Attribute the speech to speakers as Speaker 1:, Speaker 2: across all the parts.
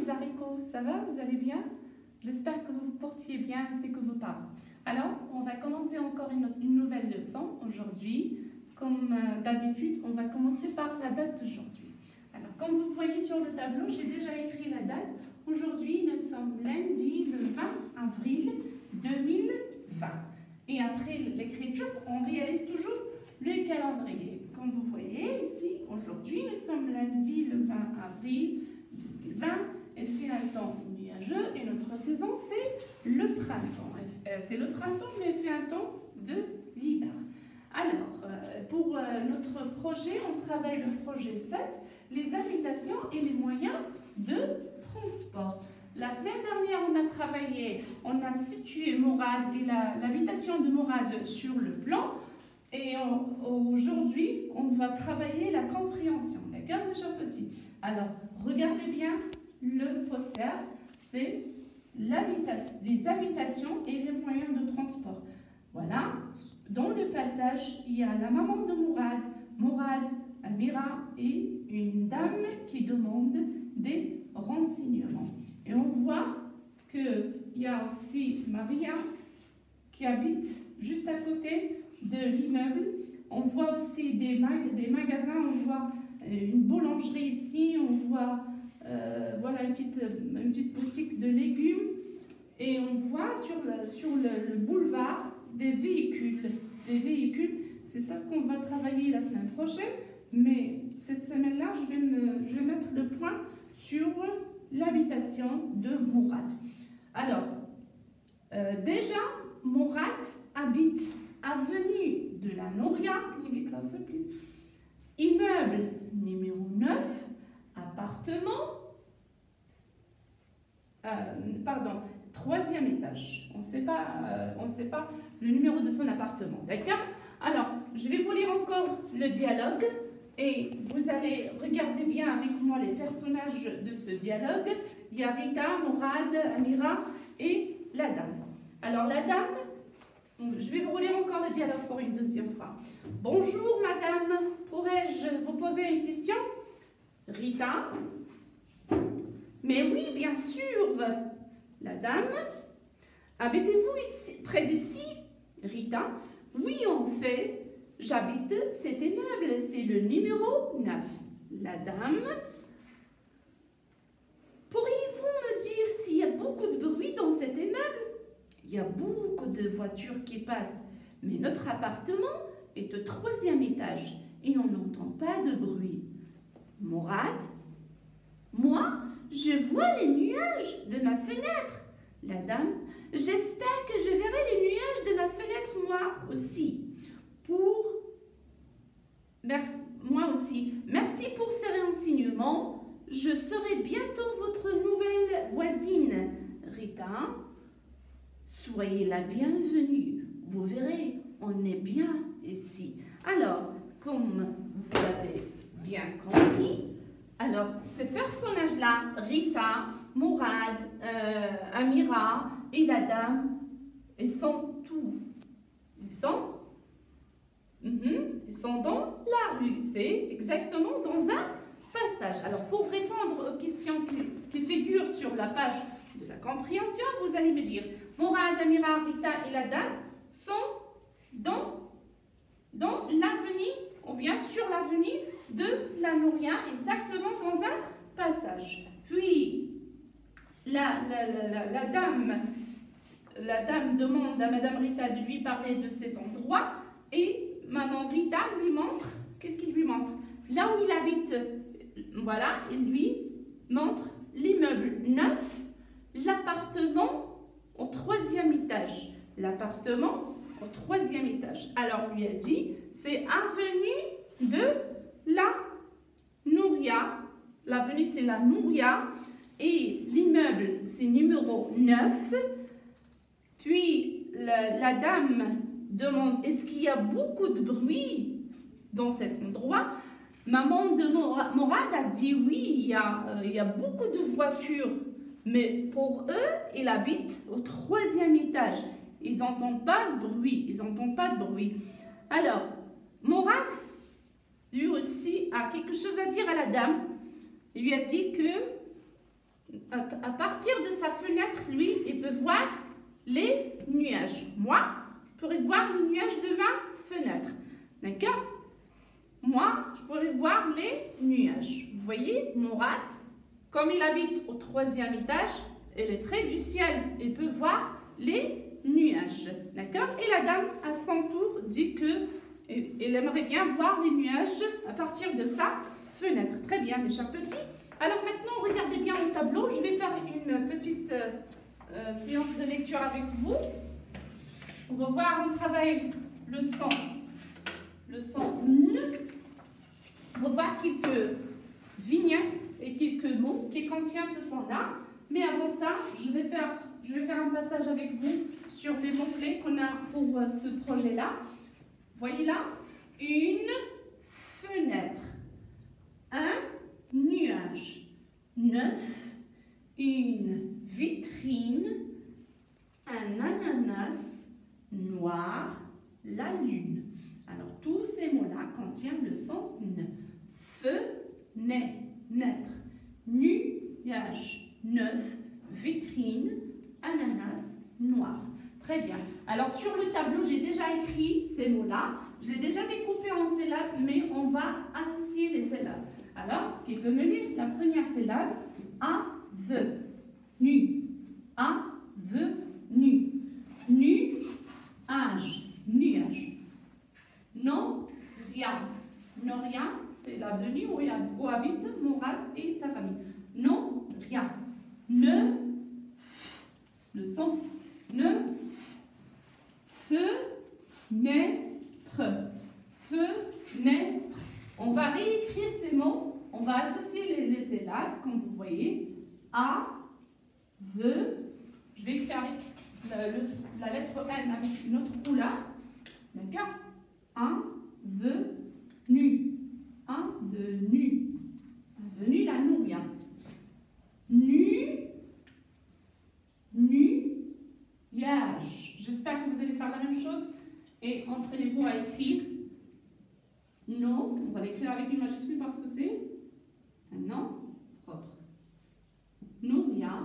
Speaker 1: les haricots, ça va? Vous allez bien? J'espère que vous vous portiez bien ainsi que vos parents. Alors, on va commencer encore une nouvelle leçon aujourd'hui. Comme d'habitude, on va commencer par la date d'aujourd'hui. Alors, comme vous voyez sur le tableau, j'ai déjà écrit la date. Aujourd'hui, nous sommes lundi, le 20 avril 2020. Et après l'écriture, on réalise toujours le calendrier. Comme vous voyez ici, aujourd'hui, nous sommes lundi, le 20 avril 2020. Il fait un temps nuageux et notre saison, c'est le printemps. C'est le printemps, mais il fait un temps de l'hiver. Alors, pour notre projet, on travaille le projet 7, les habitations et les moyens de transport. La semaine dernière, on a situé Mourad et l'habitation de Mourad sur le plan. Et aujourd'hui, on va travailler la compréhension. D'accord, mes chers petits? Alors, regardez bien le poster. C'est les habitations et les moyens de transport. Voilà. Dans le passage, il y a la maman de Mourad, Amira et une dame qui demande des renseignements. Et on voit qu'il y a aussi Maria qui habite juste à côté de l'immeuble. On voit aussi des magasins, on voit une boulangerie ici, on voit voilà une petite boutique de légumes. Et on voit sur le boulevard des véhicules. C'est ça ce qu'on va travailler la semaine prochaine. Mais cette semaine-là, je vais mettre le point sur l'habitation de Mourad. Alors, déjà, Mourad habite avenue de la Nouria, immeuble numéro 9, appartement, troisième étage. On ne sait pas le numéro de son appartement, d'accord? Alors, je vais vous lire encore le dialogue et vous allez regarder bien avec moi les personnages de ce dialogue. Il y a Rita, Mourad, Amira et la dame. Alors, la dame, je vais vous lire encore le dialogue pour une deuxième fois. Bonjour, madame, pourrais-je vous poser une question? Rita. Mais oui, bien sûr. La dame. Habitez-vous ici, près d'ici? Rita. Oui, en fait, j'habite cet immeuble, c'est le numéro 9. La dame. Pourriez-vous me dire s'il y a beaucoup de bruit dans cet immeuble? Il y a beaucoup de voitures qui passent, mais notre appartement est au 3e étage et on n'entend pas de bruit. Mourad. Moi, je vois les nuages de ma fenêtre. La dame. J'espère que je verrai les nuages de ma fenêtre moi aussi. Moi aussi. Merci pour ces renseignements. Je serai bientôt votre nouvelle voisine. Rita. Soyez la bienvenue. Vous verrez, on est bien ici. Alors, comme vous l'avez bien compris, alors ces personnages-là, Rita, Mourad, Amira et la dame, ils sont où? Ils sont dans la rue. C'est exactement dans un passage. Alors, pour répondre aux questions qui figurent sur la page de la compréhension, vous allez me dire Mourad, Amira, Rita et la dame sont dans l'avenue ou bien sur l'avenue de la Nouria, exactement dans un passage. Puis la dame demande à Madame Rita de lui parler de cet endroit et Maman Rita lui montre, qu'est-ce qu'il lui montre? Là où il habite, voilà, il lui montre l'immeuble 9, l'appartement au 3e étage. L'appartement au 3e étage. Alors, on lui a dit, c'est avenue de la Nouria. L'avenue, c'est la Nouria. Et l'immeuble, c'est numéro 9. Puis, la dame demande, est-ce qu'il y a beaucoup de bruit dans cet endroit? Maman de Mourad a dit, oui, il y a beaucoup de voitures. Mais pour eux, ils habitent au 3e étage. Ils n'entendent pas de bruit. Alors, Mourad, lui aussi, a quelque chose à dire à la dame. Il lui a dit que sa fenêtre, lui, il peut voir les nuages. Moi, je pourrais voir les nuages de ma fenêtre. D'accord? Moi, je pourrais voir les nuages. Vous voyez, Mourad, comme il habite au 3e étage, il est près du ciel. Il peut voir les nuages. D'accord? Et la dame, à son tour, dit qu'elle aimerait bien voir les nuages à partir de sa fenêtre. Très bien, mes chers petits. Alors maintenant, regardez bien au tableau. Je vais faire une petite séance de lecture avec vous. On va voir, on travaille le son N. On va voir quelques vignettes et quelques mots qui contiennent ce son-là. Mais avant ça, je vais faire un passage avec vous sur les mots-clés qu'on a pour ce projet-là. Voyez là, une fenêtre, un nuage, 9, une vitrine, un ananas, noir, la lune. Alors, tous ces mots-là contiennent le son N. Fenêtre, nuage, 9, vitrine, ananas, noir. Très bien. Alors, sur le tableau, j'ai déjà écrit ces mots-là. Je l'ai déjà découpé en syllabes, mais on va associer les syllabes. Alors, qui peut me lire la première syllabe? Avenu. Avenu. Nuage. Nuage. Non, rien. Non, rien, c'est l'avenue où habite Mourad et sa famille. Non, rien. Ne, le son, ne, fenêtre. Fenêtre. On va réécrire ces mots, on va associer les syllabes, comme vous voyez. Je vais écrire avec la lettre N avec une autre couleur. D'accord? Avenu. Avenu. Avenu, la nouria. Nuage. J'espère que vous allez faire la même chose et entraînez-vous à écrire. Non, on va l'écrire avec une majuscule parce que c'est un nom propre. Nouria.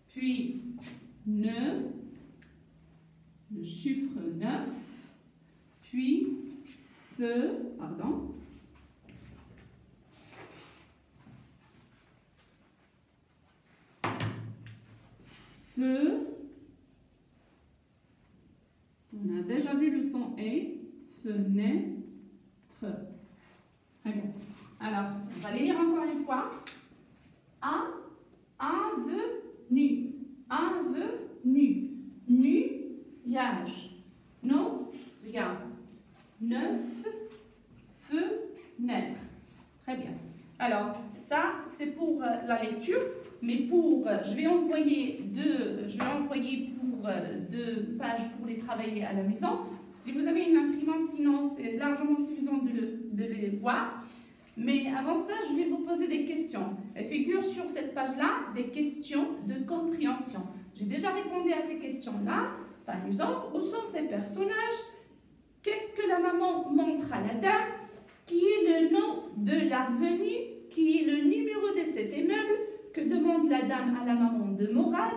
Speaker 1: Puis ne, le chiffre 9. Puis feu, pardon. Feu. On a déjà vu le son E. Fenêtre. Très bien. Alors, on va les lire encore une fois. Avenu. Avenu. Nuage. Non, regarde. 9 fenêtres. Très bien. Alors, ça, c'est pour la lecture, mais je vais envoyer deux pages pour les travailler à la maison. Si vous avez une imprimante, sinon, c'est largement suffisant de les voir. Mais avant ça, je vais vous poser des questions. Elles figurent sur cette page-là des questions de compréhension. J'ai déjà répondu à ces questions-là. Par exemple, où sont ces personnages? Qu'est-ce que la maman montre à la dame? Qui est le nom de l'avenue? Qui est le numéro de cet immeuble? Que demande la dame à la maman de Mourad?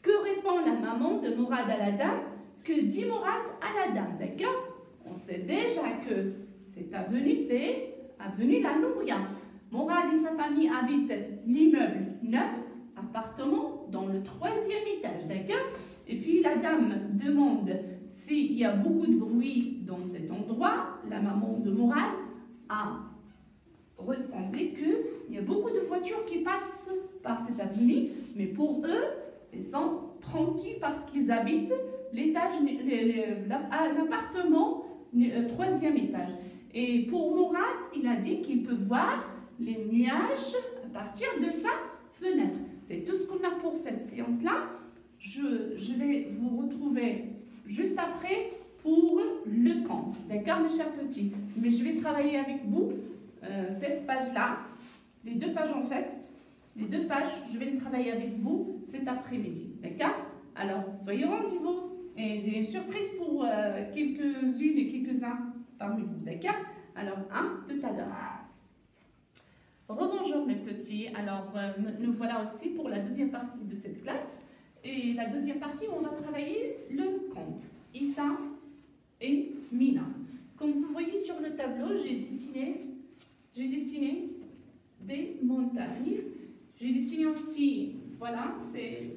Speaker 1: Que répond la maman de Mourad à la dame? Que dit Mourad à la dame? D'accord? On sait déjà que cette avenue, c'est avenue La Nouria. Mourad et sa famille habitent l'immeuble 9, appartement dans le 3e étage. D'accord? Et puis la dame demande s'il y a beaucoup de bruit dans cet endroit. La maman de Mourad a répondu qu'il y a beaucoup de voitures qui passent par cette avenue, mais pour eux, ils sont tranquilles parce qu'ils habitent l'appartement 3e étage. Et pour Mourad, il a dit qu'il peut voir les nuages à partir de sa fenêtre. C'est tout ce qu'on a pour cette séance-là. Je vais vous retrouver juste après pour le conte. D'accord, mes chers petits? Mais je vais travailler avec vous cette page-là, les deux pages en fait. Les deux pages, je vais les travailler avec vous cet après-midi. D'accord? Alors, soyez au rendez-vous. Et j'ai une surprise pour quelques-unes et quelques-uns parmi vous. D'accord? Alors, tout à l'heure. Rebonjour mes petits, alors nous voilà aussi pour la deuxième partie de cette classe. Et la deuxième partie, on va travailler le conte, Issa et Mina. Comme vous voyez sur le tableau, j'ai dessiné des montagnes. J'ai dessiné aussi, voilà, c'est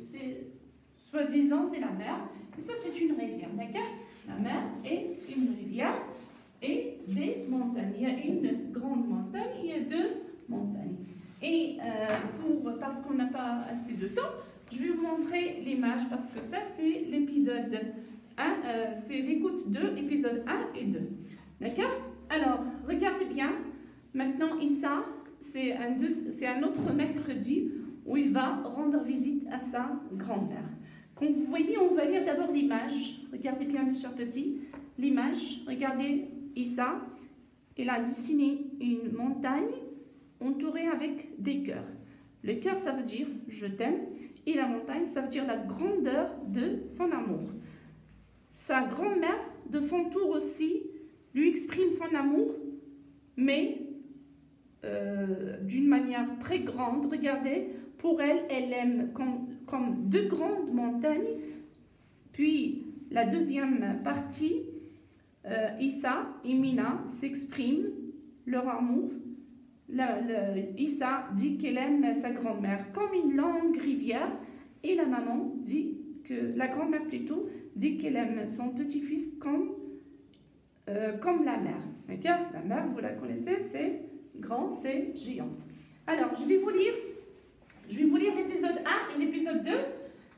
Speaker 1: soi-disant c'est la mer. Et ça c'est une rivière, d'accord? La mer et une rivière et des montagnes. Il y a une grande montagne, il y a deux montagnes. Et parce qu'on n'a pas assez de temps, je vais vous montrer l'image parce que ça c'est l'épisode 1, c'est l'écoute 2, épisode 1 et 2. D'accord? Alors, regardez bien. Maintenant, Issa, c'est un autre mercredi où il va rendre visite à sa grand-mère. Comme vous voyez, on va lire d'abord l'image. Regardez bien, mes chers petits. L'image, regardez Issa. Il a dessiné une montagne entourée avec des cœurs. Le cœur, ça veut dire « je t'aime » et la montagne, ça veut dire la grandeur de son amour. Sa grand-mère, de son tour aussi, lui exprime son amour, mais d'une manière très grande. Regardez, pour elle, elle aime comme deux grandes montagnes. Puis, la deuxième partie, Issa et Mina s'expriment leur amour. Issa dit qu'elle aime sa grand-mère comme une longue rivière et la maman dit que, la grand-mère plutôt, dit qu'elle aime son petit-fils comme la mer. D'accord? La mer, vous la connaissez, c'est grand, c'est géante. Alors, je vais vous lire l'épisode 1 et l'épisode 2.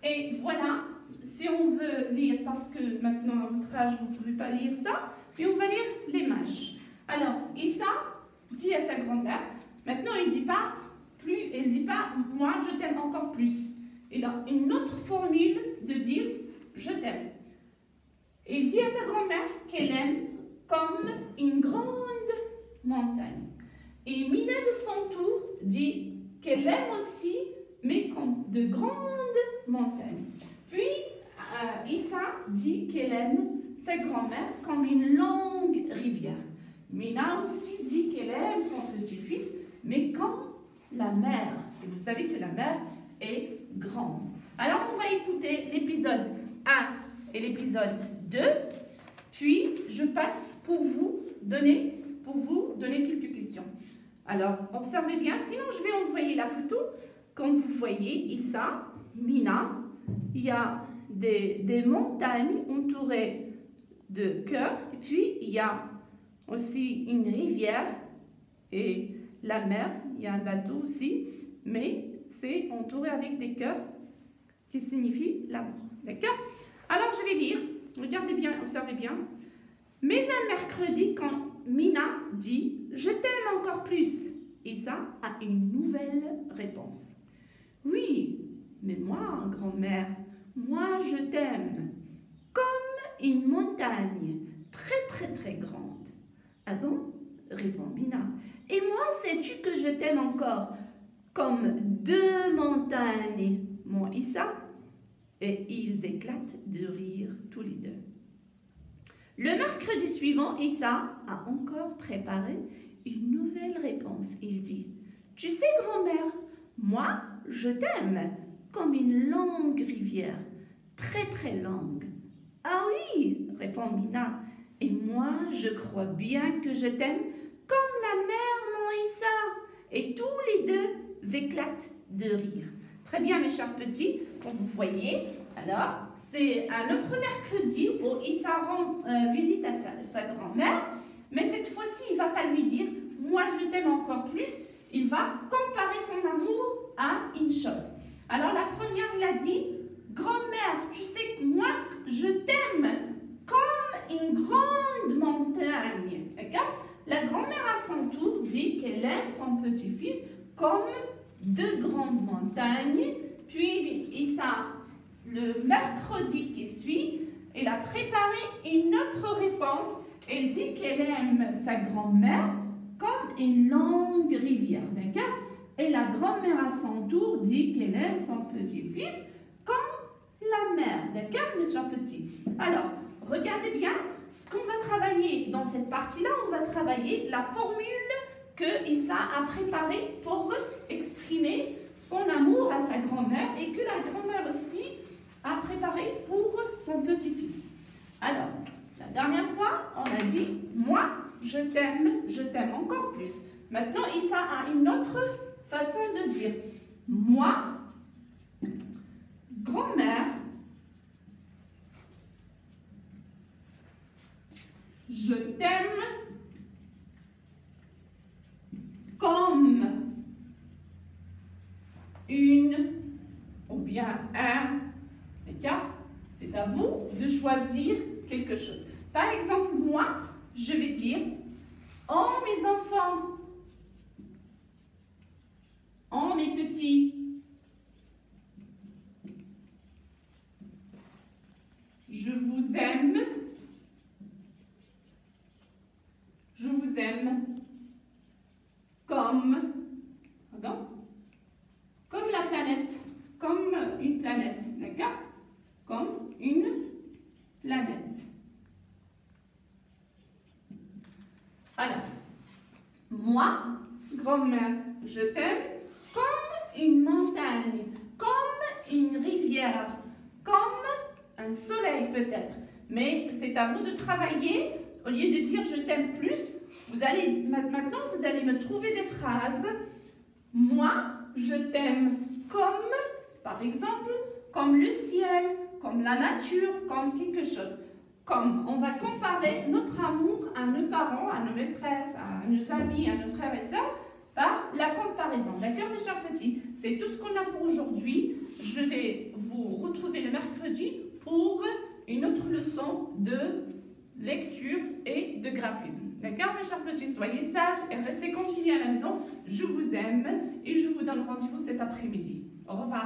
Speaker 1: Et voilà, si on veut lire, parce que maintenant à votre âge, vous ne pouvez pas lire ça, puis on va lire l'image. Alors, Issa dit à sa grand-mère, maintenant elle ne dit pas moi je t'aime encore plus. Il a une autre formule de dire je t'aime. Il dit à sa grand-mère qu'elle aime comme une grande montagne. Et Mina de son tour dit qu'elle aime aussi, mais comme de grandes montagnes. Puis Issa dit qu'elle aime sa grand-mère comme une longue rivière. Mina aussi dit qu'elle aime son petit-fils, mais comme la mer. Et vous savez que la mer est grande. Alors, on va écouter l'épisode 1 et l'épisode 2. Puis, je passe pour vous donner quelques questions. Alors, observez bien. Sinon, je vais envoyer la photo. Comme vous voyez, Issa, Mina, il y a des montagnes entourées de cœurs. Et puis, il y a aussi une rivière et la mer, il y a un bateau aussi, mais c'est entouré avec des cœurs qui signifient l'amour. D'accord? Alors je vais lire, regardez bien, observez bien. Mais un mercredi, quand Mina dit « Je t'aime encore plus », Issa a une nouvelle réponse. « Oui, mais moi, grand-mère, moi je t'aime comme une montagne très très très grande. » Ah bon? Répond Mina. Et moi, sais-tu que je t'aime encore comme deux montagnes, mon Issa? Et ils éclatent de rire tous les deux. Le mercredi suivant, Issa a encore préparé une nouvelle réponse. Il dit, tu sais, grand-mère, moi, je t'aime comme une longue rivière, très très longue. Ah oui, répond Mina. Et moi, je crois bien que je t'aime comme la mer, mon Issa. Et tous les deux éclatent de rire. Très bien, mes chers petits, comme vous voyez, alors, c'est un autre mercredi où Issa rend visite à sa grand-mère. Mais cette fois-ci, il ne va pas lui dire « moi, je t'aime encore plus ». Il va comparer son amour à une chose. Alors, la première, il a dit « grand-mère, tu sais que moi, je t'aime comme une grande montagne. » D'accord? La grand-mère, à son tour, dit qu'elle aime son petit-fils comme deux grandes montagnes. Puis, Issa, le mercredi qui suit, elle a préparé une autre réponse. Elle dit qu'elle aime sa grand-mère comme une longue rivière. D'accord? Et la grand-mère, à son tour, dit qu'elle aime son petit-fils comme la mer. D'accord, mes chers petits? Alors, regardez bien. Ce qu'on va travailler dans cette partie-là, on va travailler la formule que Issa a préparé pour exprimer son amour à sa grand-mère et que la grand-mère aussi a préparé pour son petit-fils. Alors, la dernière fois, on a dit « Moi, je t'aime encore plus ». Maintenant, Issa a une autre façon de dire « Moi, grand-mère, je t'aime comme une ou bien un. » D'accord? C'est à vous de choisir quelque chose. Par exemple, moi, je vais dire « Oh mes enfants, oh mes petits, je vous aime comme la planète, comme une planète, d'accord? Comme une planète. Alors, moi, grand-mère, je t'aime comme une montagne, comme une rivière, comme un soleil peut-être. Mais c'est à vous de travailler. Au lieu de dire je t'aime plus, maintenant vous allez me trouver des phrases. Moi, je t'aime comme, par exemple, comme le ciel, comme la nature, comme quelque chose. Comme on va comparer notre amour à nos parents, à nos maîtresses, à nos amis, à nos frères et sœurs, par la comparaison. D'accord, mes chers petits? C'est tout ce qu'on a pour aujourd'hui. Je vais vous retrouver le mercredi pour une autre leçon de lecture et de graphisme. D'accord, mes chers petits? Soyez sages et restez confinés à la maison. Je vous aime et je vous donne rendez-vous cet après-midi. Au revoir.